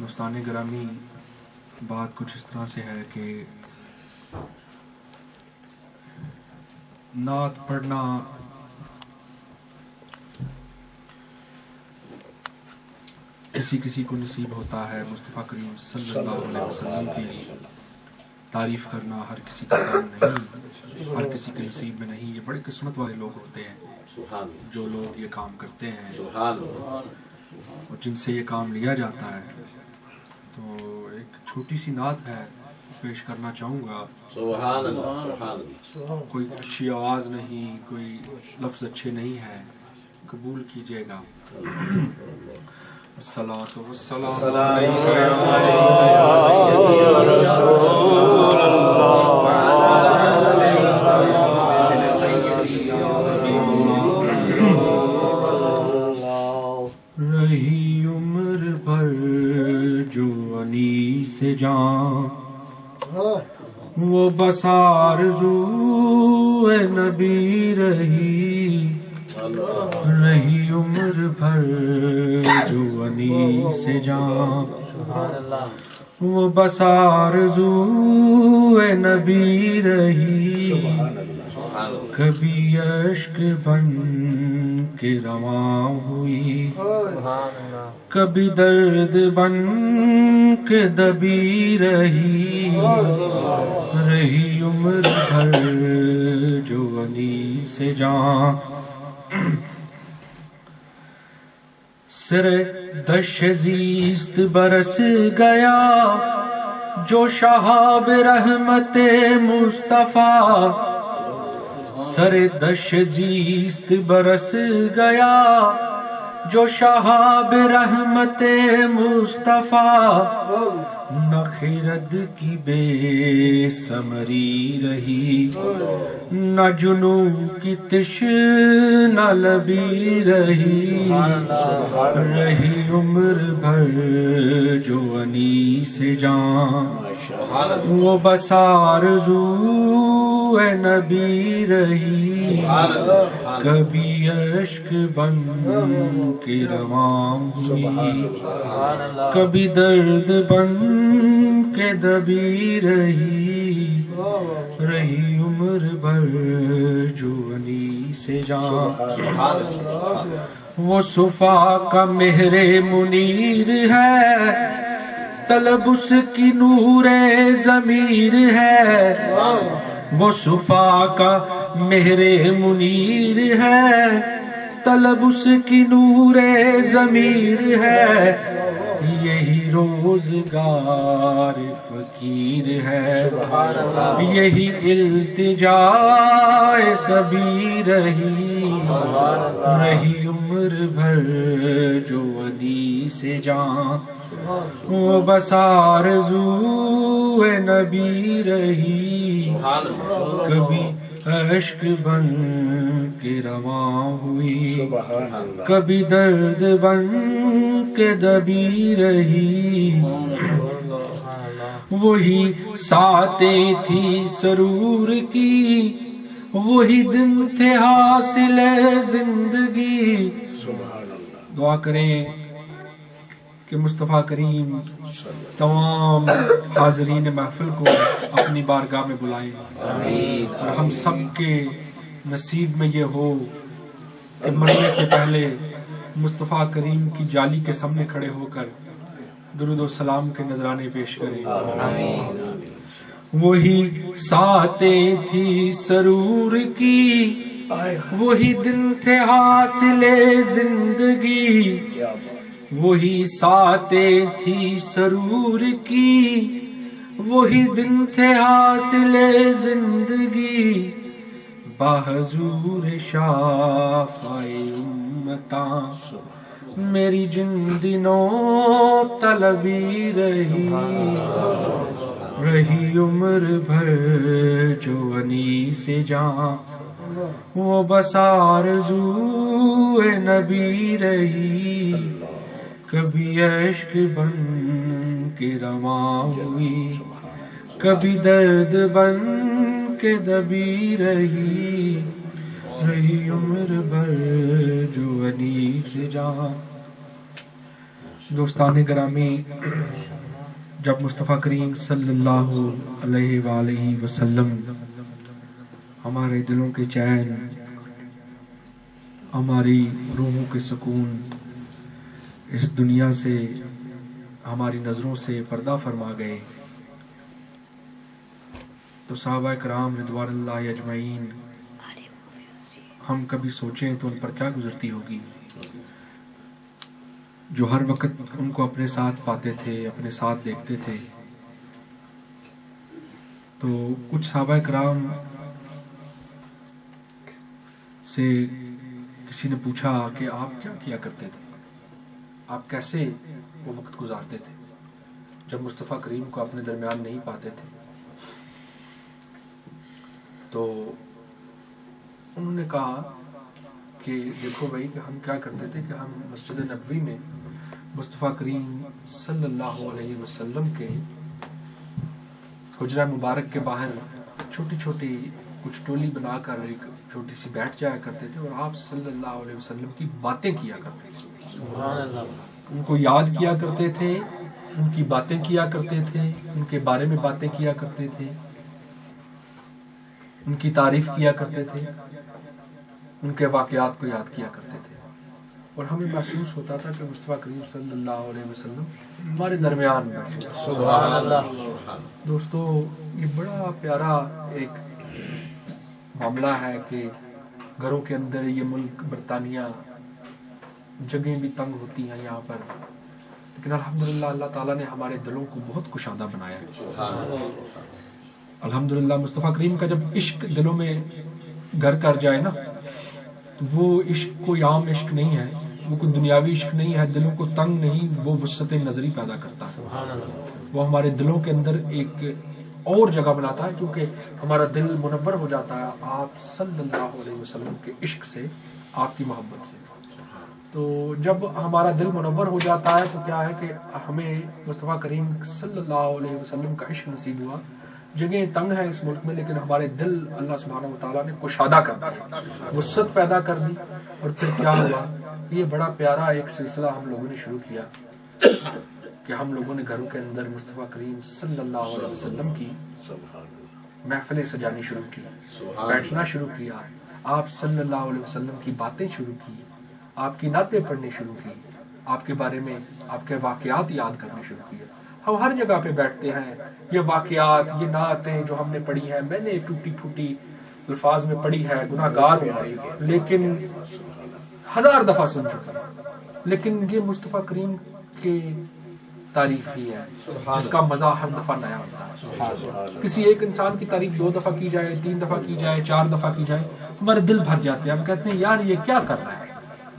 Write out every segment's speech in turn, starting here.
دوستان گرامی، بات کچھ اس طرح سے ہے کہ نعت پڑھنا کسی کو نصیب ہوتا ہے. مصطفیٰ کریم صلی اللہ علیہ وسلم کی تعریف کرنا ہر کسی کا کام نہیں، ہر کسی کے نصیب میں نہیں. یہ بڑے قسمت والے لوگ ہوتے ہیں جو لوگ یہ کام کرتے ہیں اور جن سے یہ کام لیا جاتا ہے. تو ایک چھوٹی سی نعت ہے، پیش کرنا چاہوں گا. کوئی اچھی آواز نہیں، کوئی لفظ اچھے نہیں ہے، قبول کیجیے گا. الصلاۃ والسلام علیک یا رسول اللہ. رہی عمر بھر جو انی سے جان، وہ بس آرزو نبی رہی. رہی عمر بھر جو انی سے جان، وہ بس آرزو نبی رہی. کبھی اشک بن کے رواں ہوئی، کبھی درد بن کے دبی رہی. رہی عمر بھر جو انی سے جان، سر دش زیست برس گیا جو شہاب رحمت مصطفیٰ. سر دش زیست برس گیا جو شہاب رحمت مصطفیٰ. نہ خرد کی بے ثمری رہی، نہ جنون کی تشنہ لبی رہی. رہی عمر بھر جو انی سے جان، وہ بس آرزو نبی رہی. کبھی اشک بن کے رواں ہوئی، کبھی درد بن کے دبی رہی. رہی عمر بھر جو انی سے جان، وہ صفا کا مہر منیر ہے، طلب اس کی نور ضمیر ہے. وہ صفا کا مہر منیر ہے، طلب اس کی نور ضمیر ہے. یہی روزگار فقیر ہے، یہی التجائے سبھی رہی. رہی عمر بھر جو انی سے جان، وہ بس آرزو نبی رہی. کبھی اشک بن کے رواں ہوئی، کبھی درد بن کے دبی رہی. وہی ساتیں تھی سرور کی، وہی دن تھے حاصل زندگی. دعا کریں کہ مصطفیٰ کریم تمام حاضرین محفل کو اپنی بارگاہ میں بلائیں، اور ہم سب کے نصیب میں یہ ہو کہ مرنے سے پہلے مصطفیٰ کریم کی جالی کے سامنے کھڑے ہو کر درود و سلام کے نذرانے پیش کریں. وہی ساتیں تھی سرور کی، وہی دن تھے حاصل زندگی. وہی ساتیں تھی سرور کی، وہی دن تھے حاصل زندگی. بحضور شافع امتاں میری جندنوں طلبی رہی. رہی عمر بھر جو انی سے جان، وہ بس آرزو نبی رہی. کبھی عشق بن کے رواں ہوئی، کبھی درد بن کے دبی رہی. رہی عمر بھر جو سے جہاں. دوستان گرامی، جب مصطفیٰ کریم صلی اللہ علیہ وآلہ وسلم ہمارے دلوں کے چین، ہماری روحوں کے سکون اس دنیا سے ہماری نظروں سے پردہ فرما گئے، تو صحابہ کرام رضوان اللہ اجمعین ہم کبھی سوچیں تو ان پر کیا گزرتی ہوگی، جو ہر وقت ان کو اپنے ساتھ پاتے تھے، اپنے ساتھ دیکھتے تھے. تو کچھ صحابہ کرام سے کسی نے پوچھا کہ آپ کیا کیا کرتے تھے، آپ کیسے وہ وقت گزارتے تھے جب مصطفیٰ کریم کو اپنے درمیان نہیں پاتے تھے. تو انہوں نے کہا کہ دیکھو بھائی کہ ہم کیا کرتے تھے کہ ہم مسجد نبوی میں مصطفیٰ کریم صلی اللہ علیہ وسلم کے حجرہ مبارک کے باہر چھوٹی چھوٹی کچھ ٹولی بنا کر ایک چھوٹی سی بیٹھ جایا کرتے تھے اور آپ صلی اللہ علیہ وسلم کی باتیں کیا کرتے تھے. سبحان اللہ. ان کو یاد کیا کرتے تھے، ان کی باتیں کیا کرتے تھے، ان کے بارے میں باتیں کیا کرتے تھے، ان کی تعریف کیا کرتے تھے، ان کے واقعات کو یاد کیا کرتے تھے. اور ہمیں محسوس ہوتا تھا کہ مصطفیٰ کریم صلی اللہ علیہ وسلم ہمارے درمیان میں. سبحان اللہ. دوستو، یہ بڑا پیارا ایک معاملہ ہے کہ گھروں کے اندر یہ ملک برطانیہ، جگہیں بھی تنگ ہوتی ہیں یہاں پر، لیکن الحمدللہ اللہ تعالیٰ نے ہمارے دلوں کو بہت کشادہ بنایا ہے. الحمدللہ مصطفیٰ کریم کا جب عشق دلوں میں گھر کر جائے نا، تو وہ عشق کوئی عام عشق نہیں ہے، وہ کوئی دنیاوی عشق نہیں ہے، دلوں کو تنگ نہیں، وہ وسعت نظری پیدا کرتا ہے. وہ ہمارے دلوں کے اندر ایک اور جگہ بناتا ہے، کیونکہ ہمارا دل منور ہو جاتا ہے آپ صلی اللہ علیہ وسلم کے عشق سے، آپ کی محبت سے. تو جب ہمارا دل منور ہو جاتا ہے تو کیا ہے کہ ہمیں مصطفیٰ کریم صلی اللہ علیہ وسلم کا عشق نصیب ہوا. جگہیں تنگ ہیں اس ملک میں، لیکن ہمارے دل اللہ سبحانہ وتعالیٰ نے کشادہ کر دیا، وسعت پیدا کر دی. اور پھر کیا ہوا، یہ بڑا پیارا ایک سلسلہ ہم لوگوں نے شروع کیا کہ ہم لوگوں نے گھروں کے اندر مصطفیٰ کریم صلی اللہ علیہ وسلم کی محفلیں سجانی شروع کی، بیٹھنا شروع کیا، آپ صلی اللہ علیہ وسلم کی باتیں شروع کی، آپ کی نعتیں پڑھنی شروع کی، آپ کے بارے میں آپ کے واقعات یاد کرنے شروع کیے. ہم ہر جگہ پہ بیٹھتے ہیں، یہ واقعات، یہ نعتیں جو ہم نے پڑھی ہیں، میں نے ٹوٹی پھوٹی الفاظ میں پڑھی ہے، گناہ گار ہوں، لیکن 1000 دفعہ سن چکا ہوں، لیکن یہ مصطفیٰ کریم کے تعریف ہی ہے جس کا مزہ ہر دفعہ نیا ہوتا ہے. کسی ایک انسان کی تعریف 2 دفعہ کی جائے، 3 دفعہ کی جائے، 4 دفعہ کی جائے، ہمارے دل بھر جاتے ہیں. ہم کہتے ہیں یار یہ کیا کر رہا ہے،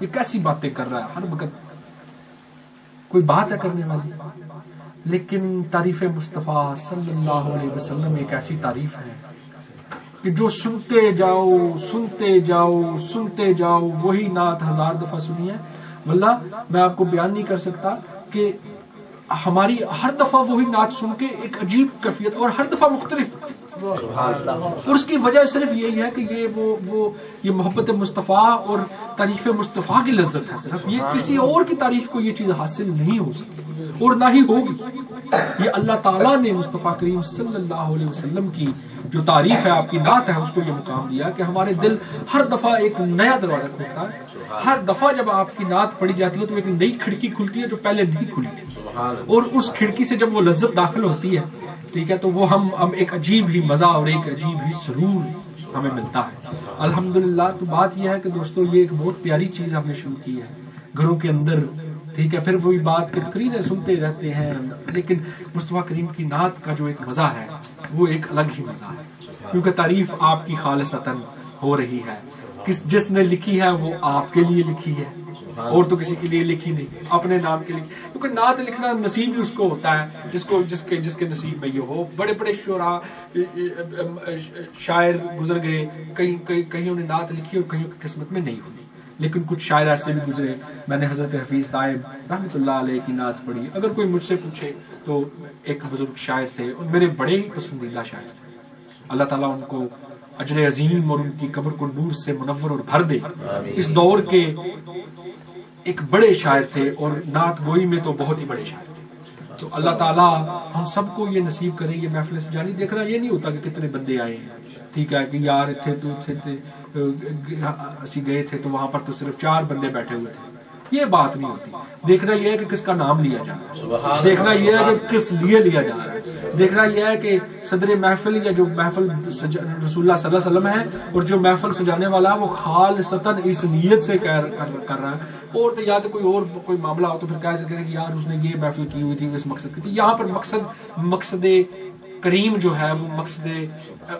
یہ کیسی باتیں کر رہا ہے، ہر وقت کوئی بات ہے کرنے والی. لیکن تعریف مصطفیٰ صلی اللہ علیہ وسلم ایک ایسی تعریف ہے کہ جو سنتے جاؤ سنتے جاؤ سنتے جاؤ، وہی نعت 1000 دفعہ سنی ہے. واللہ میں آپ کو بیان نہیں کر سکتا کہ ہماری ہر دفعہ وہی نعت سن کے ایک عجیب کیفیت، اور ہر دفعہ مختلف، اور اس کی وجہ صرف یہی ہے کہ یہ محبت مصطفیٰ اور تعریف مصطفیٰ کی لذت ہے. صرف یہ کسی اور کی تعریف کو یہ چیز حاصل نہیں ہو سکتی اور نہ ہی ہوگی. یہ اللہ تعالیٰ نے مصطفیٰ کریم صلی اللہ علیہ وسلم کی جو تعریف ہے، آپ کی نعت ہے، اس کو یہ مقام دیا کہ ہمارے دل ہر دفعہ ایک نیا دروازہ کھولتا ہے. ہر دفعہ جب آپ کی نعت پڑھی جاتی ہے تو ایک نئی کھڑکی کھلتی ہے جو پہلے نہیں کھلی تھی، اور اس کھڑکی سے جب وہ لذت داخل ہوتی ہے، ٹھیک ہے، تو وہ ہم ایک عجیب ہی مزہ اور ایک عجیب ہی سرور ہمیں ملتا ہے. الحمدللہ. تو بات یہ ہے کہ دوستو، یہ ایک بہت پیاری چیز ہم نے شروع کی ہے گھروں کے اندر، ٹھیک ہے. پھر وہی بات کہ تقریریں سنتے رہتے ہیں، لیکن مصطفیٰ کریم کی نعت کا جو ایک مزہ ہے وہ ایک الگ ہی مزہ ہے، کیونکہ تعریف آپ کی خالصتاً ہو رہی ہے. جس نے لکھی ہے وہ آپ کے لیے لکھی ہے، اور تو کسی کے لیے لکھی نہیں، اپنے نام کے لیے. کیونکہ نعت لکھنا نصیب ہی اس کو ہوتا ہے جس کے نصیب میں یہ ہو. بڑے بڑے شعراء شاعر گزر گئے، کئیوں نے نعت لکھی اور کئیوں کی قسمت میں نہیں ہوئی، لیکن کچھ شاعر ایسے بھی گزرے. میں نے حضرت حفیظ طائب رحمۃ اللہ علیہ کی نعت پڑھی. اگر کوئی مجھ سے پوچھے تو ایک بزرگ شاعر تھے اور میرے بڑے ہی پسندیدہ شاعر تھے. اللہ تعالیٰ ان کو اجر عظیم اور ان کی قبر کو نور سے منور اور بھر دے. اس دور کے ایک بڑے شاعر تھے اور نعت گوئی میں تو بہت ہی بڑے شاعر تھے. تو اللہ تعالیٰ ہم سب کو یہ نصیب کرے یہ محفل سجانی. دیکھنا یہ نہیں ہوتا کہ کتنے بندے آئے ہیں, ٹھیک ہے کہ یار اتنے تو اسی گئے تھے تو وہاں پر تو صرف 4 بندے بیٹھے ہوئے تھے, یہ بات نہیں ہوتی. دیکھنا یہ ہے کہ کس کا نام لیا جا رہا ہے, دیکھنا یہ ہے کہ کس لیے لیا جا رہا ہے, دیکھنا یہ ہے کہ صدر محفل یا جو محفل رسول اللہ صلی اللہ علیہ وسلم ہے اور جو محفل سجانے والا ہے وہ خالصتاً اس نیت سے کر رہا ہے. اور یا تو کوئی معاملہ ہو تو پھر کہہ سکتے ہیں کہ یار اس نے یہ محفل کی ہوئی تھی اس مقصد کی تھی. یہاں پر مقصد کریم جو ہے وہ مقصد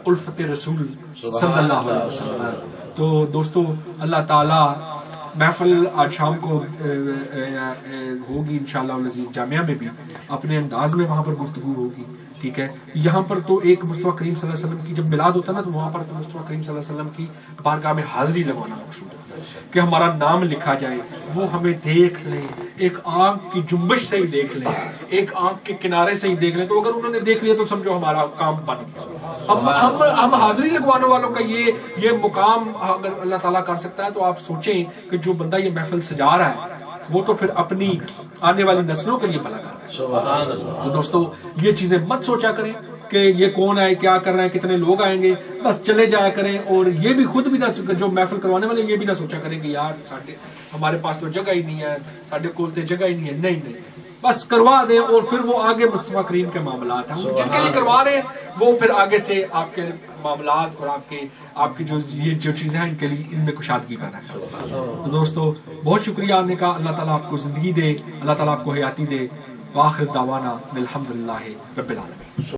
الفت رسول صلی اللہ علیہ وسلم. تو دوستو اللہ تعالیٰ محفل آج شام کو ہوگی انشاءاللہ العزیز جامعہ میں بھی اپنے انداز میں وہاں پر گفتگو ہوگی, ٹھیک ہے. یہاں پر تو ایک مصطفیٰ کریم صلی اللہ علیہ وسلم کی جب میلاد ہوتا ہے نا تو وہاں پر تو مصطفیٰ کریم صلی اللہ علیہ وسلم کی بارگاہ میں حاضری لگوانا مقصود ہوتا ہے کہ ہمارا نام لکھا جائے, وہ ہمیں دیکھ لیں, ایک آنکھ کی جنبش سے ہی دیکھ لیں, ایک آنکھ کے کنارے سے ہی دیکھ لیں. تو اگر انہوں نے دیکھ لیا تو سمجھو ہمارا کام بن گیا. ہم حاضری لگوانے والوں کا یہ مقام اگر اللہ تعالیٰ کر سکتا ہے تو آپ سوچیں کہ جو بندہ یہ محفل سجا رہا ہے وہ تو پھر اپنی آنے والی نسلوں کے لیے بھلا کر رہا ہے. تو دوستو یہ چیزیں مت سوچا کریں کہ یہ کون ہے, کیا کر رہے ہیں, کتنے لوگ آئیں گے, بس چلے جایا کریں. اور یہ بھی خود بھی نہ جو محفل کروانے والے یہ بھی نہ سوچا کریں کہ یار ہمارے پاس تو جگہ ہی نہیں ہے, ساڈے کول تے جگہ ہی نہیں ہے. نہیں, بس کروا دیں اور پھر وہ آگے مصطفیٰ کریم کے معاملات ہیں جن کے لیے کروا رہے ہیں وہ پھر آگے سے آپ کے معاملات اور آپ کی جو چیزیں ہیں ان میں کشادگی پیدا کریں. تو دوستو بہت شکریہ آنے کا. اللہ تعالیٰ آپ کو زندگی دے, اللہ تعالیٰ آپ کو حیاتی دے. وآخر دعوانا الحمدللہ رب العالمین.